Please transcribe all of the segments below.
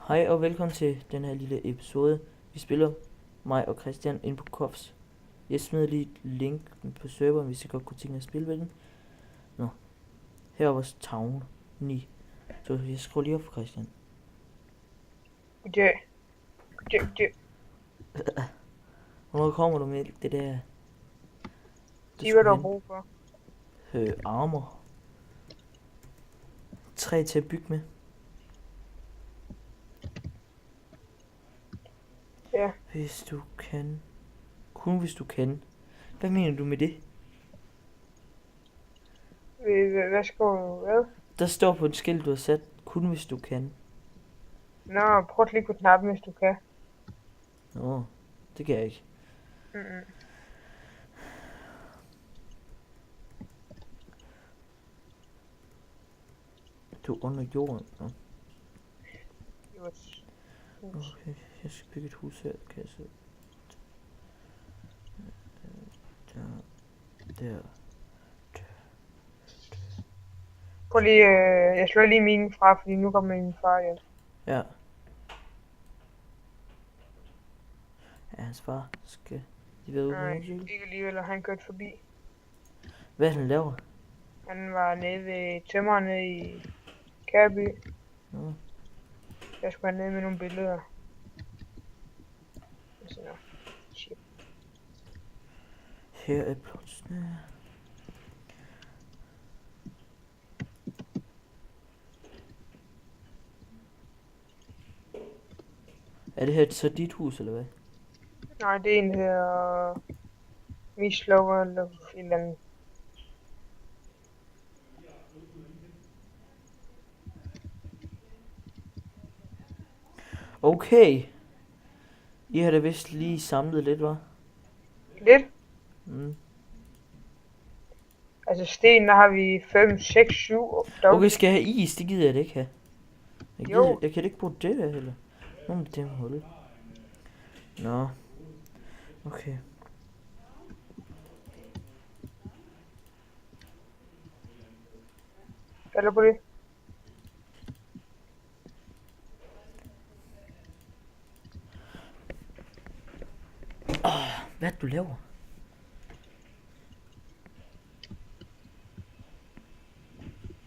Hej og velkommen til den her lille episode. Vi spiller mig og Christian ind på Kofs. Jeg smider lige et link på serveren, hvis I godt kunne tænke jer at spille med den. Nå, her er vores town 9. Så jeg skruer lige op for Christian. Goddag. Goddag. Hvornår kommer du med det der? Sig hvad du har brug for. Armor. Træ til at bygge med. Ja. Hvis du kan. Kun hvis du kan. Hvad mener du med det? Hvad skal du hvad? Der står på et skilt, du har sat. Kun hvis du kan. Nå, prøv at klikke på knappen, hvis du kan. Nå, det kan jeg ikke. Mm-mm. Du er under jorden. Nå. Yes. Okay, jeg skal bygge et hus her, kan jeg se. Der. Prøv lige, jeg slår lige min fra, fordi nu kommer min far hjem. Ja. Ja, hans far skal lige være ude på Nej, motorcykel. ikke alligevel, og han kørte forbi. Hvad er det, han laver? Han var nede ved tømmeren nede i Kærby. Nå. Jeg skulle have ned med nogle billeder. Så, shit. Her er plotsene. Er det her så dit hus, eller hvad? Nej, det er en her Mislover eller et eller andet. Okay. I har da vist lige samlet lidt, hva'? Lidt. Mm. Altså sten, der har vi 5, 6, 7. Okay, skal jeg have is? Det gider jeg da ikke have. Jo. Jeg kan da ikke bruge det der heller. Nå, men det er hul. Nå. Okay. Eller på det. Hvad er det, du laver?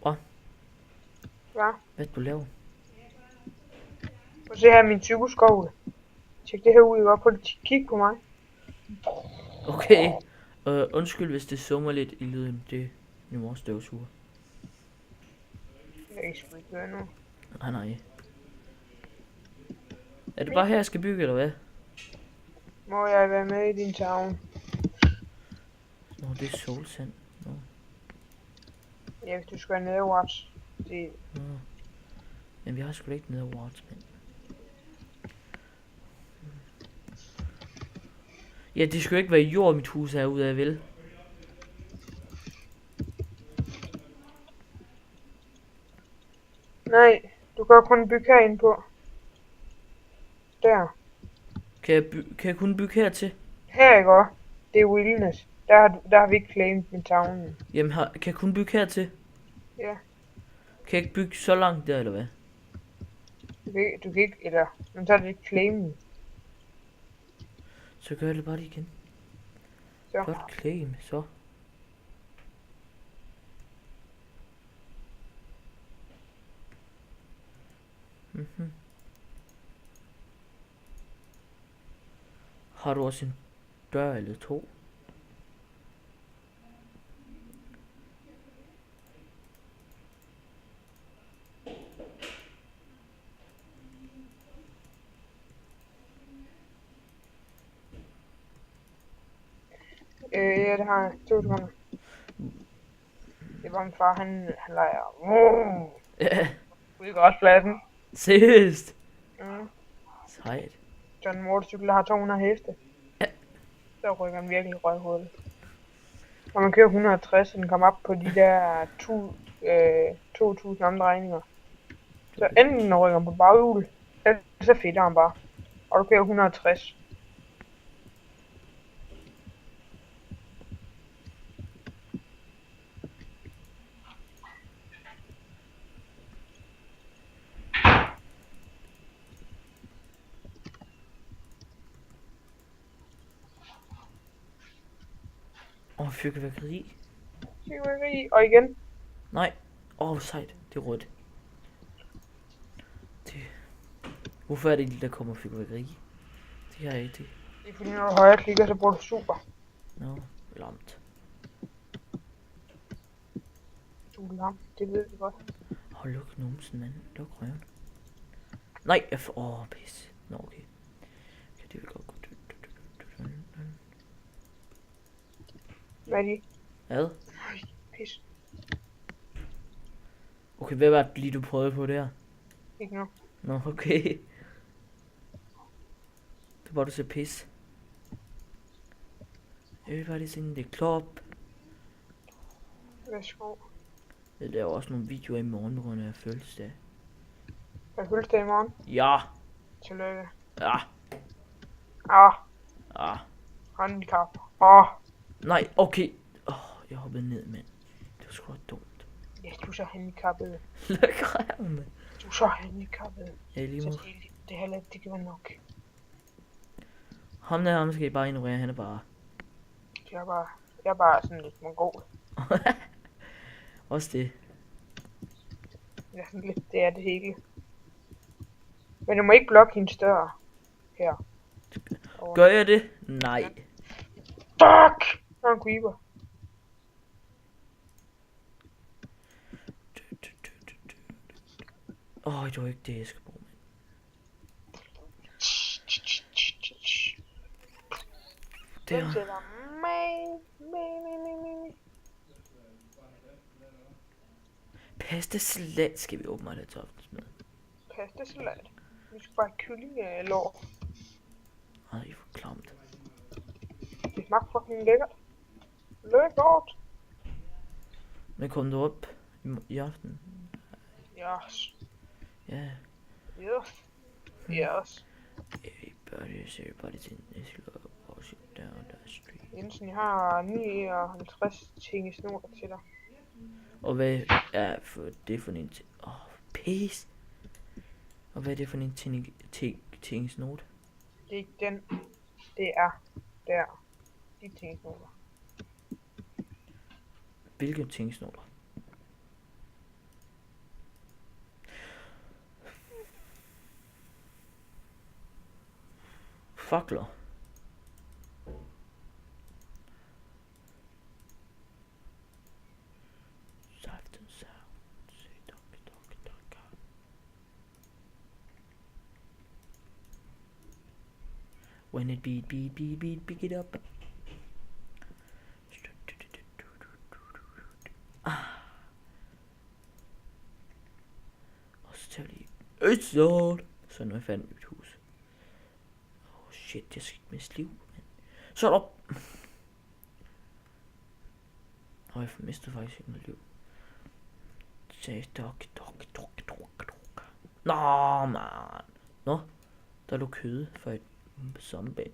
Hvad? Hvad er det, du laver? Prøv at se her min cykelskole. Tjek det her ud, ikke? Prøv at kigge på mig. Okay. Undskyld, hvis det summer lidt i lyden. Det er min mors støvsuger. Jeg kan sgu ikke høre nu. Nej. Er det bare her, jeg skal bygge, eller hvad? Må jeg være med i din town? Nå, det er solsand. Nå. Ja, hvis du skal være nede watch. Det... Nå. Men vi har sgu da ikke nede Watts, mand. Ja, det skulle ikke være jord, mit hus er ude af, vel? Nej, du kan kun bygge herinde på. Der. Kan jeg kun bygge hertil? Her, ikke også? Det er wilderness. Der har vi ikke claimed med townen. Jamen, kan jeg kun bygge hertil? Ja. Kan jeg ikke bygge så langt der, eller hvad? Du kan ikke, eller... Men så er det ikke claimed. Så gør jeg det bare lige igen. Så. Godt claim, så. Mhm. Har du også en dør eller to? Ja, det har jeg. 2 sekunder. Det var min far, han leger. Ja, Ude i græspladsen. seriøst. Mm. Sejt. Så en motorcykel, der har 200 heste. Ja. Så rykker den virkelig røghullet. Når man kører 160, og den kommer op på de der 2000 omdrejninger. Så enten rykker den på baghjul, eller så fedter han bare. Og du kører 160. fyrværkeri. Fyrværkeri. Og igen. Nej. Sejt. Det er rødt. Det... Hvorfor er det lige, der kommer fyrværkeri? Det har jeg ikke. Det er fordi, når du højre klikker, så bruger du super. Nå, lamt. Du er lam. Det ved vi godt. Luk numsen, mand. Luk røven. Nej, jeg får... pis. Nå, okay. Det vil godt gå. Hvad er det? Hvad? Pis. Okay, hvad var det lige, du prøvede på der? Ikke nu. Nå, okay. Det var du så pis. Everybody's in the club. Værsgo. Jeg laver også nogle videoer i morgen, på grund af fødselsdag. Har du fødselsdag i morgen? Ja. Tillykke. Ja. Ah. Ja. Handicap. Ah. Nej, okay. Jeg hoppede ned, mand. Det var sgu da dumt. Ja, du er så handicappet. Luk røven, mand. Du er så handicappet. Ja, lige Så måde. det er heller ikke, det kan være nok. Ham skal I bare ignorere, han er bare... Jeg er bare sådan lidt mongol. Også det. Jeg er sådan lidt, det er det hele. Men du må ikke blokke hendes dør. Her. Gør jeg det? Nej. Fuck! Der er en creeper. Det var ikke det, jeg skal bruge, mand. Den Der. sætter mig. Pastasalat skal vi åbenbart have til aftensmad. Pastasalat. Vi skal bare have kyllingelår. Ej, hvor klamt. Det smagte fucking lækkert. Lækkert. Men kom du op i aften? Yes. Ja. Yes. Yes. Everybody's in this club. Walking down the street. Jensen, jeg har 59 ting i snor til dig. Og hvad er det for en ting? Pis. Og hvad er det for en tingsnote? Det er ikke den. Det er der. De tingsnoter. Hvilke tingsnoter? Fakler. When it beat, pick it up. Og så tager vi lige et stort. Så nu er jeg færdig med mit hus. Shit, jeg skal ikke miste liv. Så er der op. Jeg mistede faktisk ikke noget liv. Dok. Nå, man. Nå, der lå kød for et zombie.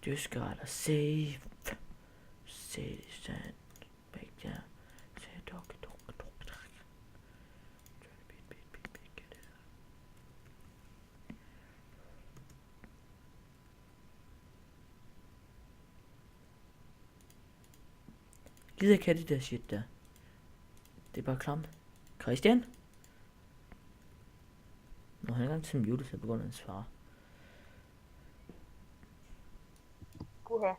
Just gotta save. Say stand back down. Say dog. Gider ikke have det der shit der. Det er bare klamt. Christian? Nå, han er gang til mute sig på grund af hans far. Uha.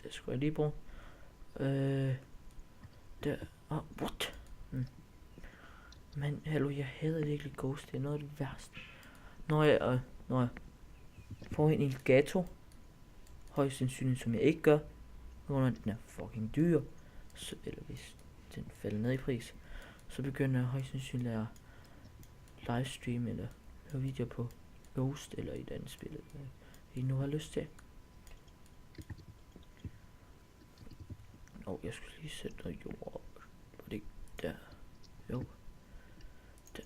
Det skulle jeg lige bruge. Der. What? Men hallo, jeg hader virkelig Ghost. Det er noget af det værste. Når jeg får en Elgato, højst sandsynligt som jeg ikke gør, på grund af den er fucking dyr, så, eller hvis den falder ned i pris, så begynder jeg højst sandsynligt at livestream eller lave videoer på Ghost eller et andet spil, I nu har lyst til. Jeg skulle lige sætte noget jord på det der. Jo. Der.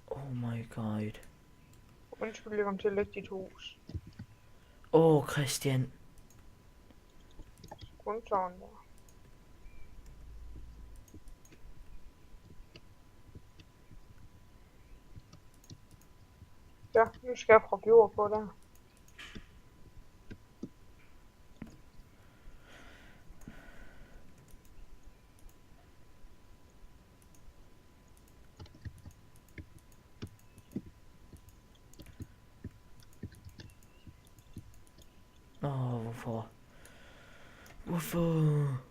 Oh my god. Undskyld, jeg kom til at lægge dit hus. Christian. Grundtårn der. Ja, nu skal jeg proppe jord på der. Hvorfor? Hvorfor?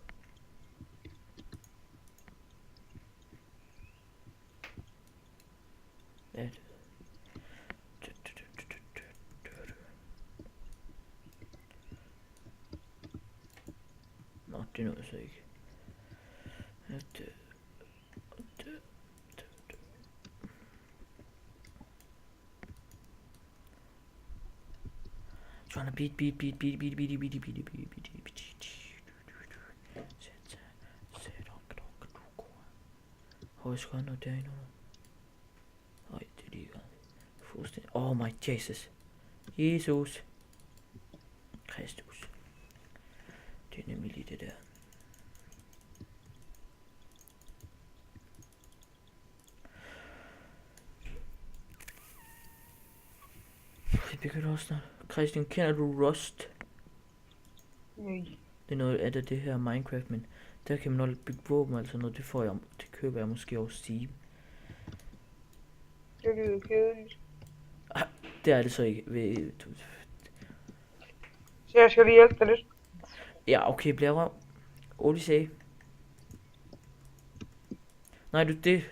Ja, Nå, det nåede så ikke. Trying to beat. Hvor skal jeg nå derinde? Nej, det er lige godt. Fuldstændig. Oh my Jesus. Jesus. Kristus. Det er nemlig lige det der. Jeg begynder også snart. Christian, kender du Rust? Nej. Det er noget af det her Minecraft, men der kan man også bygge våben, altså noget, det køber jeg måske over Steam. Det lyder kedeligt. Det er det så ikke. Så jeg skal lige hjælpe dig lidt. Ja, okay, bliver røv. Oli sagde. Nej, det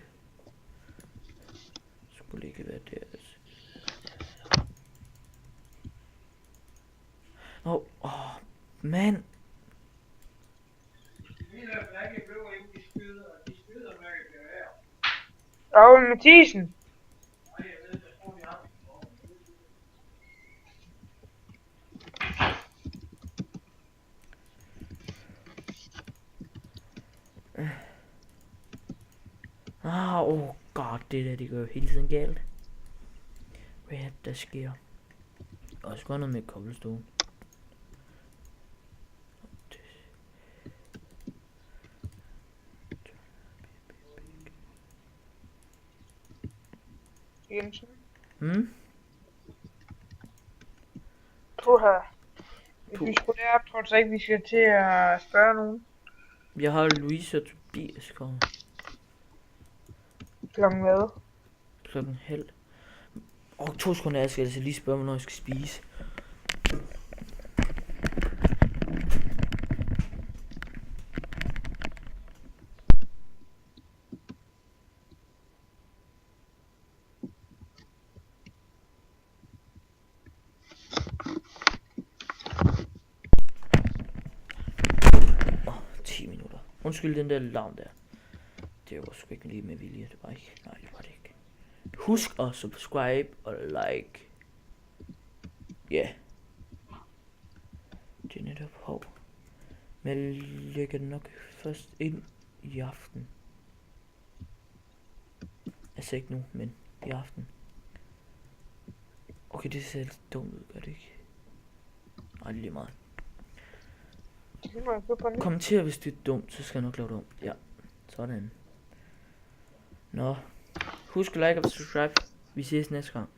skulle ikke være det. Man. Raul Mathisen. God, det der, det gør jo hele tiden galt. Hvad er det, der sker? Og så går noget med cobblestone. Jensen. Puha. Hvis vi skulle derop, tror du så ikke, vi skal til at spørge nogen? Jeg har Louise og Tobias kommet. Klokken hvad? Klokken halv. 2 sekunder, jeg skal altså lige spørge mig, når jeg skal spise. Undskyld den der larm der. Det var sgu ikke lige med vilje, det var ikke. Nej, det var det ikke. Husk at subscribe og like. Ja. Yeah. Det er netop hov. Men jeg lægger nok først ind i aften. Altså ikke nu, men i aften. Okay, det ser lidt dumt ud, gør det ikke? Nej, lige meget. Kommenter hvis det er dumt, så skal jeg nok lave det om. Ja, sådan. Nå. Husk at like og subscribe. Vi ses næste gang.